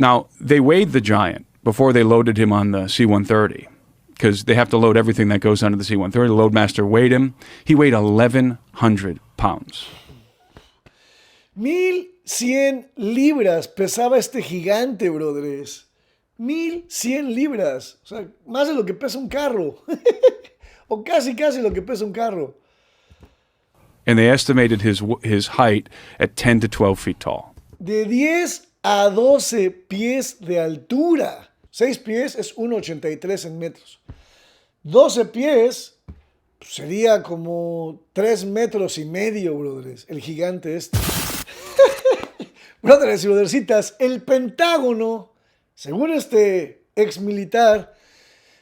Now, they weighed the giant before they loaded him on the C-130, because they have to load everything that goes onto the C-130. The loadmaster weighed him. He weighed 1,100 pounds. 1,100 libras pesaba este gigante, brothers. 1,100 libras. O sea, más de lo que pesa un carro. O casi lo que pesa un carro. And they estimated his height at 10 to 12 feet tall. De 10 a 12 pies de altura. 6 pies es 1,83 en metros. 12 pies sería como 3 metros y medio, brothers. El gigante este. Brothers y brothercitas, el Pentágono, según este ex militar,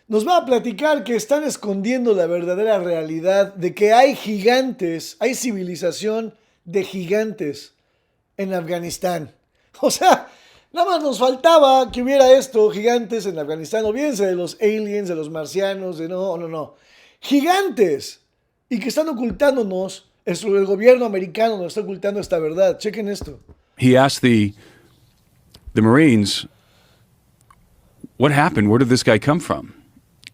nos va a platicar que están escondiendo la verdadera realidad de que hay gigantes, hay civilización de gigantes en Afganistán. O sea, nada más nos faltaba que hubiera esto, gigantes en Afganistán. Olvídense de los aliens, de los marcianos, de no. Gigantes. Y que están ocultándonos, el gobierno americano nos está ocultando esta verdad. Chequen esto. He asked the Marines, what happened? Where did this guy come from?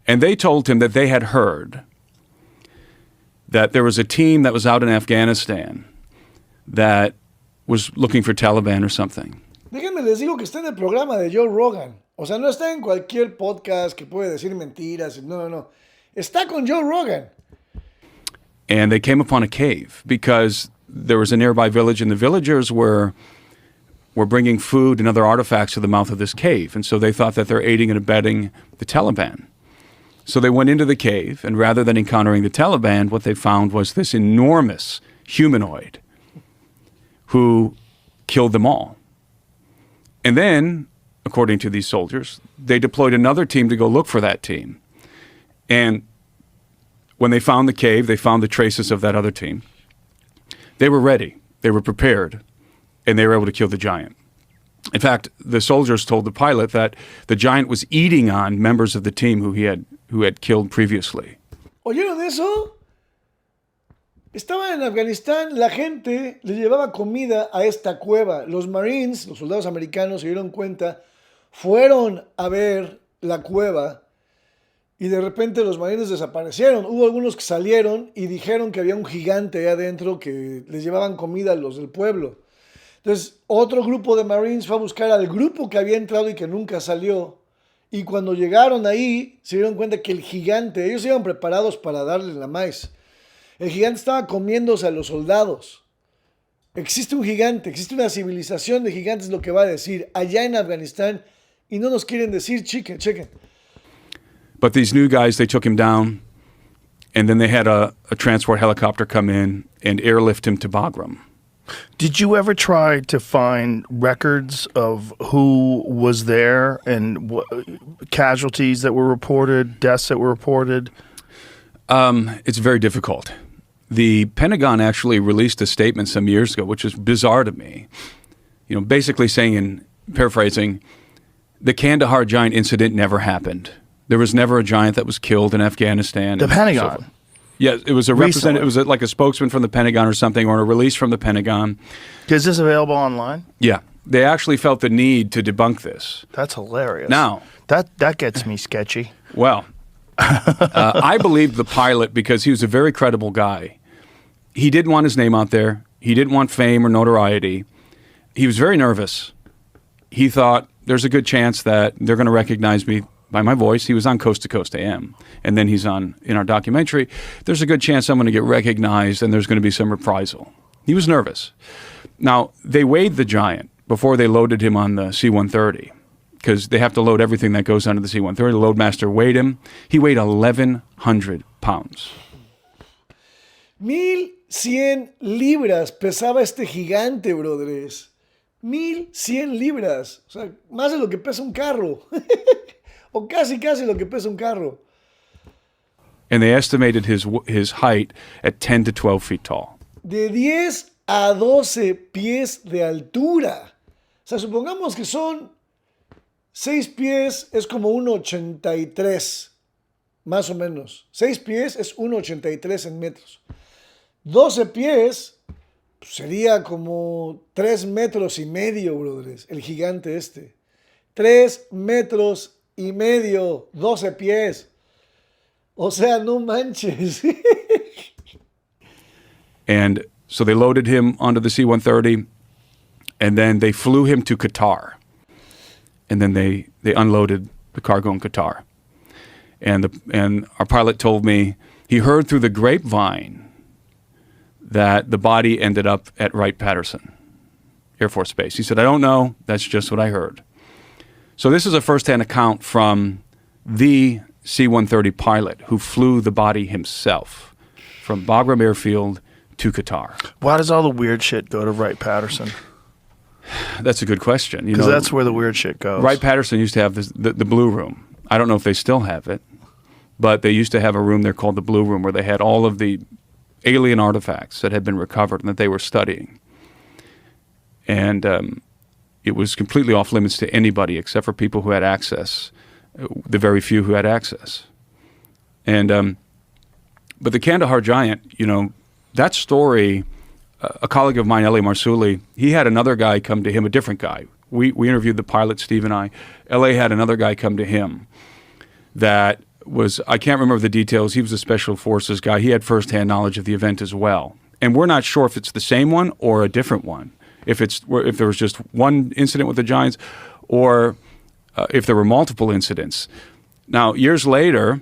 And they told him that they had heard that there was a team that was out in Afghanistan that was looking for Taliban or something. Déjenme les digo que está en el programa de Joe Rogan. O sea, no está en cualquier podcast que puede decir mentiras. No. Está con Joe Rogan. And they came upon a cave because there was a nearby village, and the villagers were bringing food and other artifacts to the mouth of this cave. And so they thought that they're aiding and abetting the Taliban. So they went into the cave, and rather than encountering the Taliban, what they found was this enormous humanoid who killed them all. And then, according to these soldiers, they deployed another team to go look for that team. And when they found the cave, they found the traces of that other team. They were ready, they were prepared, and they were able to kill the giant. In fact, the soldiers told the pilot that the giant was eating on members of the team who had killed previously. ¿Oyeron eso? Estaban en Afganistán, la gente le llevaba comida a esta cueva. Los Marines, los soldados americanos, se dieron cuenta, fueron a ver la cueva y de repente los Marines desaparecieron. Hubo algunos que salieron y dijeron que había un gigante ahí adentro que les llevaban comida a los del pueblo. Entonces, otro grupo de Marines fue a buscar al grupo que había entrado y que nunca salió. Y cuando llegaron ahí, se dieron cuenta que el gigante, ellos iban preparados para darle la maíz. El gigante estaba comiéndose a los soldados. Existe un gigante, existe una civilización de gigantes, lo que va a decir, allá en Afganistán, y no nos quieren decir, chequen. But these new guys, they took him down, and then they had a transport helicopter come in and airlift him to Bagram. Did you ever try to find records of who was there and casualties that were reported, deaths that were reported? It's very difficult. The Pentagon actually released a statement some years ago, which was bizarre to me. You know, basically saying, in paraphrasing, the Kandahar giant incident never happened. There was never a giant that was killed in Afghanistan. The Pentagon? So yeah, it was a representative. It was like a spokesman from the Pentagon or something, or a release from the Pentagon. Is this available online? Yeah. They actually felt the need to debunk this. That's hilarious. Now, that gets me sketchy. Well, I believed the pilot because he was a very credible guy. He didn't want his name out there. He didn't want fame or notoriety. He was very nervous. He thought there's a good chance that they're going to recognize me by my voice. He was on Coast to Coast AM, and then he's on in our documentary. There's a good chance I'm going to get recognized, and there's going to be some reprisal. He was nervous. Now, they weighed the giant before they loaded him on the C-130, because they have to load everything that goes onto the C-130. The loadmaster weighed him. He weighed 1,100 pounds. 1,100 libras pesaba este gigante, brothers. 1,100 libras. O sea, más de lo que pesa un carro. O casi lo que pesa un carro. And they estimated his height at 10 to 12 feet tall. De 10 a 12 pies de altura. O sea, supongamos que son 6 pies, es como 1,83, más o menos. 6 pies es 1,83 en metros. 12 pies sería como 3 metros y medio, brothers. El gigante este. 3,5 metros, 12 pies. O sea, no manches. And so they loaded him onto the C-130, and then they flew him to Qatar. And then they unloaded the cargo in Qatar. And our pilot told me he heard through the grapevine that the body ended up at Wright-Patterson Air Force Base. He said, I don't know. That's just what I heard. So this is a first-hand account from the C-130 pilot who flew the body himself from Bagram Airfield to Qatar. Why does all the weird shit go to Wright-Patterson? That's a good question. Because that's where the weird shit goes. Wright-Patterson used to have the Blue Room. I don't know if they still have it, but they used to have a room there called the Blue Room where they had all of the alien artifacts that had been recovered and that they were studying. And it was completely off limits to anybody except for people who had access, the very few who had access. And but the Kandahar Giant, that story, a colleague of mine, L.A. Marsuli, he had another guy come to him, a different guy. We interviewed the pilot, Steve and I. L.A. had another guy come to him that was, I can't remember the details, he was a special forces guy. He had firsthand knowledge of the event as well. And we're not sure if it's the same one or a different one. If there was just one incident with the Giants or if there were multiple incidents. Now, years later,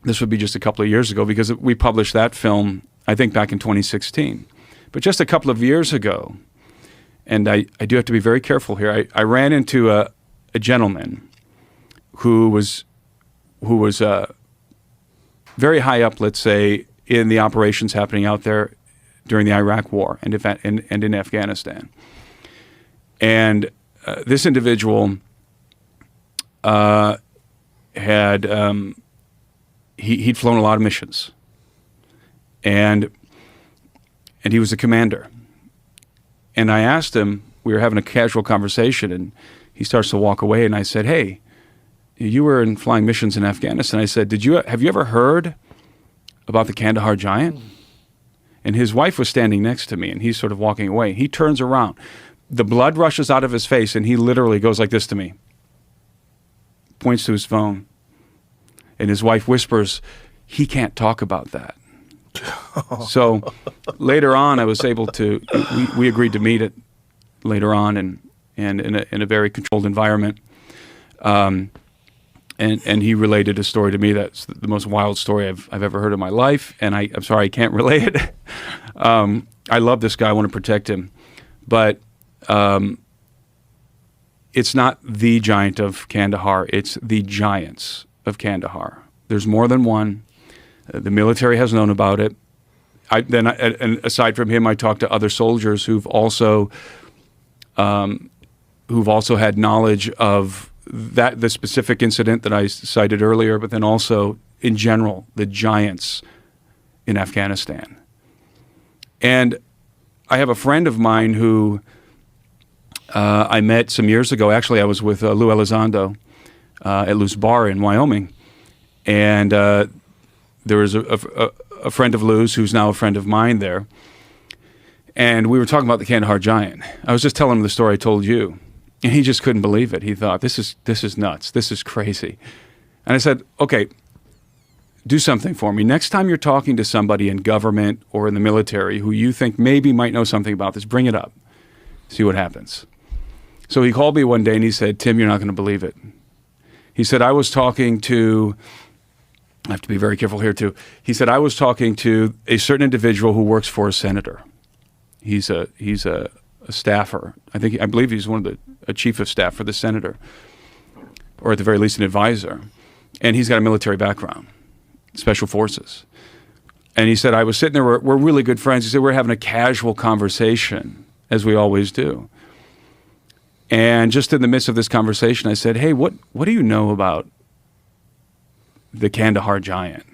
this would be just a couple of years ago because we published that film, I think, back in 2016. But just a couple of years ago, and I do have to be very careful here, I ran into a gentleman who was very high up, let's say, in the operations happening out there during the Iraq War and in Afghanistan. And this individual he'd flown a lot of missions, and he was a commander. And I asked him, we were having a casual conversation, and he starts to walk away, and I said, hey, you were in flying missions in Afghanistan. I said, have you ever heard about the Kandahar Giant? And his wife was standing next to me, and he's sort of walking away. He turns around. The blood rushes out of his face, and he literally goes like this to me, points to his phone. And his wife whispers, he can't talk about that. So later on, I was able to, we agreed to meet it later on and in a very controlled environment. And he related a story to me that's the most wild story I've ever heard in my life. And I'm sorry, I can't relay it. I love this guy. I want to protect him. But it's not the giant of Kandahar. It's the giants of Kandahar. There's more than one. The military has known about it. And aside from him, I talked to other soldiers who've also had knowledge of the specific incident that I cited earlier, but then also in general the giants in Afghanistan. And I have a friend of mine who I met some years ago. Actually, I was with Lou Elizondo at Lou's Bar in Wyoming, and there was a friend of Lou's who's now a friend of mine there, and we were talking about the Kandahar Giant. I was just telling him the story I told you, and he just couldn't believe it. He thought, this is nuts. This is crazy. And I said, okay, do something for me. Next time you're talking to somebody in government or in the military who you think maybe might know something about this, bring it up. See what happens. So he called me one day and he said, Tim, you're not going to believe it. He said, I was talking to, I have to be very careful here too. He said, I was talking to a certain individual who works for a senator. He's a staffer. I believe he's a chief of staff for the senator, or at the very least an advisor. And he's got a military background, special forces. And he said, I was sitting there, we're really good friends. He said, we're having a casual conversation, as we always do. And just in the midst of this conversation, I said, hey, what do you know about the Kandahar Giant?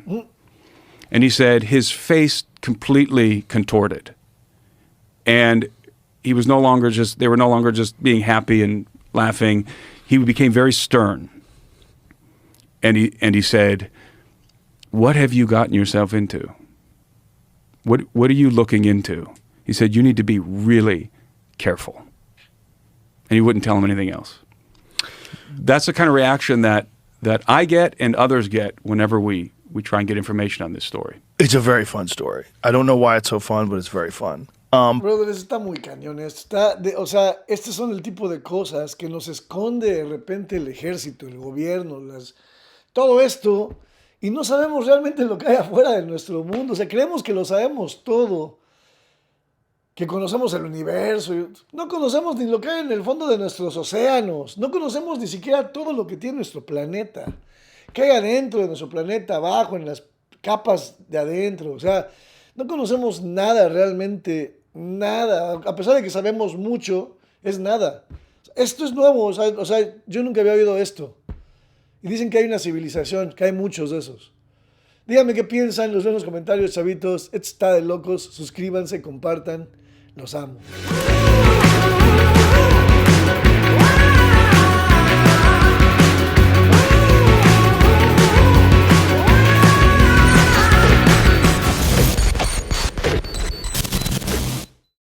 And he said his face completely contorted. And they were no longer just being happy and laughing. He became very stern. And he said, what have you gotten yourself into? What are you looking into? He said, you need to be really careful. And he wouldn't tell him anything else. that's the kind of reaction that I get and others get whenever we try and get information on this story. It's a very fun story. I don't know why it's so fun, but it's very fun. Brother, está muy cañón. O sea, estos son el tipo de cosas que nos esconde de repente el ejército, el gobierno, todo esto, y no sabemos realmente lo que hay afuera de nuestro mundo. O sea, creemos que lo sabemos todo, que conocemos el universo. No conocemos ni lo que hay en el fondo de nuestros océanos. No conocemos ni siquiera todo lo que tiene nuestro planeta. ¿Qué hay adentro de nuestro planeta, abajo, en las capas de adentro? O sea, no conocemos nada realmente, nada. A pesar de que sabemos mucho, es nada. Esto es nuevo, o sea, yo nunca había oído esto. Y dicen que hay una civilización, que hay muchos de esos. Díganme qué piensan, los veo en los comentarios, chavitos. Esto está de locos. Suscríbanse, compartan. Los amo.